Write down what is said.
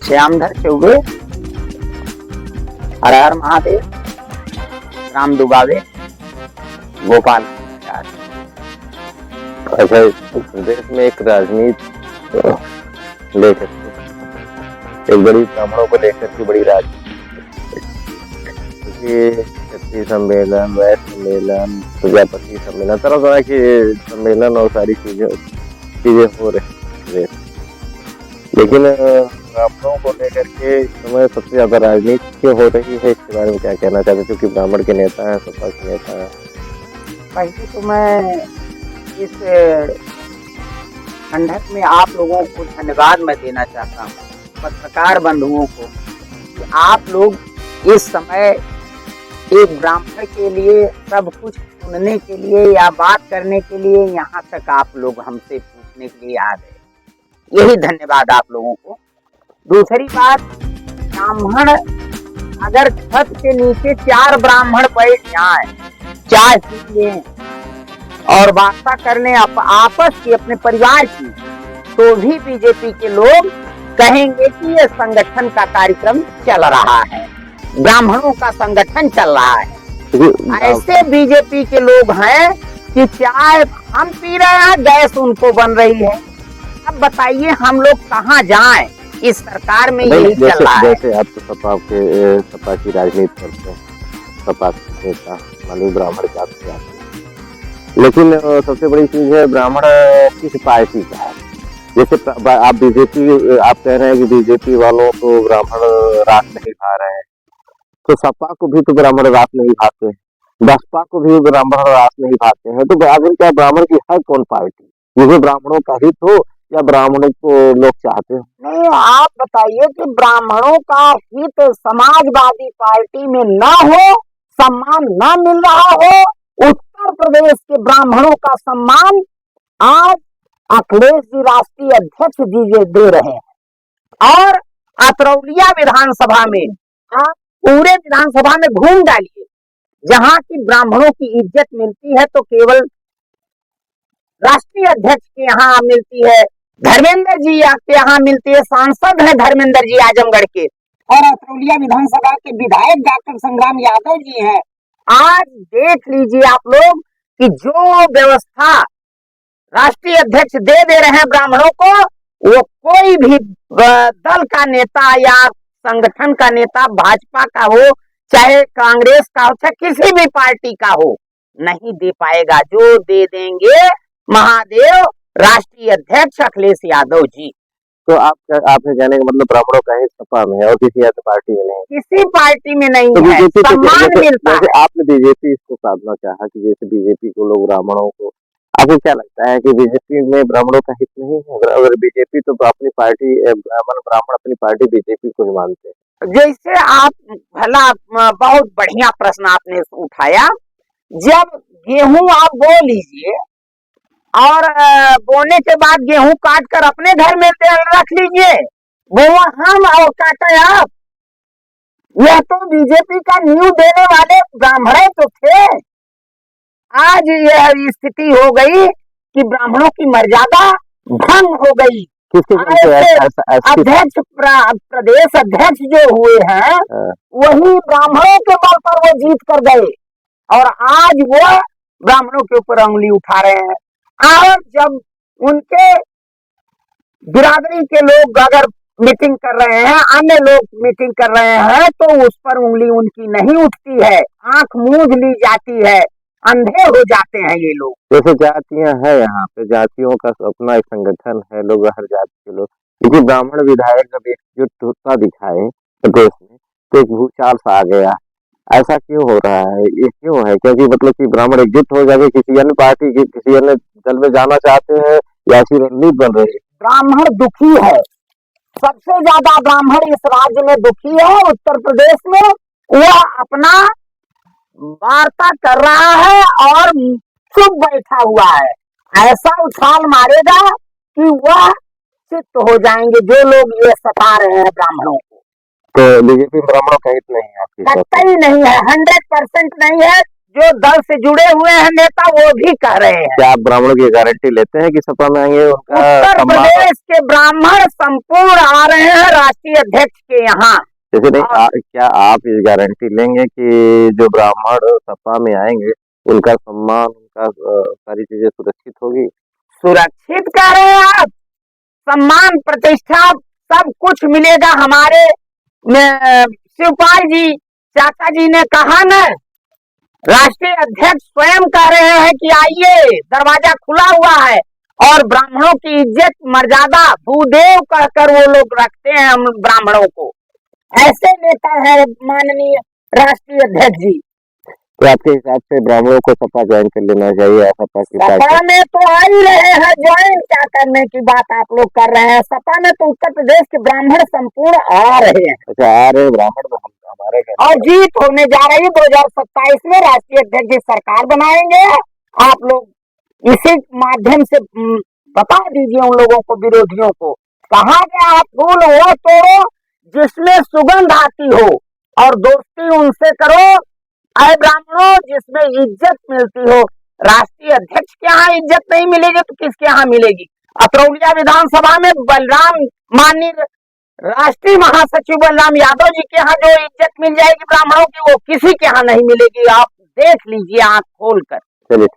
श्यामधर चौबे, हर हर महादेव, राम दुबावे, गोपाल। अच्छा, प्रदेश में एक राजनीति लेकर एक बड़ी ब्राह्मणों को लेकर के बड़ी राजनीति, क्षत्रिय सम्मेलन, वैश्य सम्मेलन, प्रजापति सम्मेलन, तरह तरह के सम्मेलन और सारी चीजें हो रही है। लेकिन ब्राह्मणों को लेकर के इस समय सबसे ज्यादा राजनीति क्यों हो रही है, इसके बारे में क्या कहना चाहते हैं? क्योंकि ब्राह्मण के नेता हैं, सपा के नेता हैं। पहले तो मैं इस खंडक में आप लोगों को धन्यवाद मैं देना चाहता हूँ, पत्रकार बंधुओं को, कि आप लोग इस समय एक ब्राह्मण के लिए सब कुछ सुनने के लिए या बात करने के लिए यहाँ तक आप लोग हमसे पूछने के लिए आ गए। यही धन्यवाद आप लोगों को। दूसरी बात, ब्राह्मण अगर छत के नीचे 4 ब्राह्मण बैठ जाए, चाय पी लें और वार्ता करने आपस की, अपने परिवार की, तो भी बीजेपी के लोग कहेंगे कि ये संगठन का कार्यक्रम चल रहा है, ब्राह्मणों का संगठन चल रहा है। ऐसे बीजेपी के लोग हैं कि चाय हम पी रहे हैं, गैस उनको बन रही है। अब बताइए हम लोग कहाँ जाएं? इस सरकार में यही चल रहा है। जैसे आप तो सपा की राजनीति करते हैं, सपा के नेता माननीय ब्राह्मण जात से आते हैं, लेकिन सबसे बड़ी चीज है ब्राह्मण किस पार्टी का है। जैसे आप बीजेपी, आप कह रहे हैं कि बीजेपी वालों को ब्राह्मण रात नहीं खा रहे हैं, तो सपा को भी तो ब्राह्मण रात नहीं खाते, बसपा को भी ब्राह्मण रात नहीं खाते हैं। तो आखिर क्या ब्राह्मण की है कौन पार्टी, जिसमें ब्राह्मणों का हित हो या ब्राह्मणों को लोग चाहते हैं? नहीं, आप बताइए कि ब्राह्मणों का हित समाजवादी पार्टी में न हो, सम्मान न मिल रहा हो। उत्तर प्रदेश के ब्राह्मणों का सम्मान आज अखिलेश जी राष्ट्रीय अध्यक्ष जी दे रहे हैं। और अतरौलिया विधानसभा में, आप पूरे विधानसभा में घूम डालिए, जहाँ की ब्राह्मणों की इज्जत मिलती है तो केवल राष्ट्रीय अध्यक्ष के यहाँ मिलती है, धर्मेंद्र जी के यहाँ मिलती है, सांसद है धर्मेंद्र जी आजमगढ़ के, और अतरौलिया विधानसभा के विधायक डॉक्टर संग्राम यादव जी हैं। आज देख लीजिए आप लोग कि जो व्यवस्था राष्ट्रीय अध्यक्ष दे रहे हैं ब्राह्मणों को, वो कोई भी दल का नेता या संगठन का नेता, भाजपा का हो चाहे कांग्रेस का हो चाहे किसी भी पार्टी का हो, नहीं दे पाएगा। जो दे देंगे महादेव राष्ट्रीय अध्यक्ष अखिलेश यादव जी। तो आपने कहने का मतलब ब्राह्मणों का हित सपा में है और किसी ऐसी पार्टी में नहीं, किसी पार्टी में नहीं तो है, सम्मान मिलता है। आपने बीजेपी इसको साधना चाहा कि जैसे बीजेपी को लोग ब्राह्मणों को, आपको क्या लगता है कि बीजेपी में ब्राह्मणों का हित नहीं है? अगर बीजेपी तो अपनी पार्टी, ब्राह्मण अपनी पार्टी बीजेपी को ही मानते हैं। जैसे आप भला, बहुत बढ़िया प्रश्न आपने उठाया। जब गेहूं आप बो लीजिए और बोने के बाद गेहूं काट कर अपने घर में रख लीजिए, वो हम और काटे आप। यह तो बीजेपी का न्यू देने वाले ब्राह्मण तो थे। आज यह स्थिति हो गई कि ब्राह्मणों की मर्यादा भंग हो गई। अध्यक्ष, प्रदेश अध्यक्ष जो हुए हैं, वही ब्राह्मणों के बल पर वो जीत कर गए और आज वो ब्राह्मणों के ऊपर उंगली उठा रहे हैं। और जब उनके बिरादरी के लोग अगर मीटिंग कर रहे हैं, अन्य लोग मीटिंग कर रहे हैं, तो उस पर उंगली उनकी नहीं उठती है, आंख मूंद ली जाती है, अंधे हो जाते हैं ये लोग। जैसे जातियां हैं, यहाँ पे जातियों का अपना एक संगठन है, लोग हर जाति के लोग, लेकिन ब्राह्मण विधायक जब एकजुटता दिखाए प्रदेश में तो एक भूचाल सा आ गया। ऐसा क्यों हो रहा है, ये क्यों है? क्योंकि मतलब कि ब्राह्मण एकजुट हो जाके किसी अन्य पार्टी की, किसी अन्य दल में जाना चाहते हैं या ऐसी रणनीति बन रही है? ब्राह्मण दुखी है, सबसे ज्यादा ब्राह्मण इस राज्य में दुखी है। उत्तर प्रदेश में वह अपना वार्ता कर रहा है और चुप बैठा हुआ है। ऐसा उछाल मारेगा कि वह चित्त हो जाएंगे जो लोग ये सता रहे हैं ब्राह्मणों को। तो बीजेपी ब्राह्मणों का हित नहीं है आपकी? कतई नहीं है, 100% नहीं है। जो दल से जुड़े हुए हैं नेता वो भी कह रहे हैं। क्या आप ब्राह्मणों की गारंटी लेते हैं कि सपा में आएंगे? उनका उत्तर सम्मान प्रदेश के ब्राह्मण संपूर्ण आ रहे हैं राष्ट्रीय अध्यक्ष के यहाँ। जैसे नहीं क्या आप इस गारंटी लेंगे कि जो ब्राह्मण सपा में आएंगे उनका सम्मान, उनका सारी चीजें सुरक्षित होगी? सुरक्षित कह रहे हैं आप, सम्मान प्रतिष्ठा सब कुछ मिलेगा। हमारे शिवपाल जी चाचा जी ने कहा न, राष्ट्रीय अध्यक्ष स्वयं कह रहे हैं कि आइए, दरवाजा खुला हुआ है। और ब्राह्मणों की इज्जत मर्यादा भूदेव कहकर वो लोग रखते हैं हम ब्राह्मणों को। ऐसे नेता है माननीय राष्ट्रीय अध्यक्ष जी। तो आपके हिसाब से ब्राह्मणों को सपा ज्वाइन कर लेना चाहिए? सपा में तो आ ही रहे हैं, ज्वाइन क्या करने की बात आप लोग कर रहे हैं? सपा में तो उत्तर प्रदेश के ब्राह्मण संपूर्ण आ रहे हैं। अच्छा, आ रहे ब्राह्मण तो हमारे और जीत होने जा रही है 2027 में। राष्ट्रीय अध्यक्ष जी सरकार बनाएंगे। आप लोग इसी माध्यम से बता दीजिए उन लोगों को, विरोधियों को। कहा गया फूल वो तोड़ो जिसमें सुगंध आती हो, और दोस्ती उनसे करो आए ब्राह्मणों जिसमें इज्जत मिलती हो। राष्ट्रीय अध्यक्ष के यहाँ इज्जत नहीं मिलेगी तो किसके यहाँ मिलेगी? अतरौलिया विधानसभा में बलराम, माननीय राष्ट्रीय महासचिव बलराम यादव जी के यहाँ जो इज्जत मिल जाएगी ब्राह्मणों की, वो किसी के यहाँ नहीं मिलेगी। आप देख लीजिए आंख खोलकर। चलिए।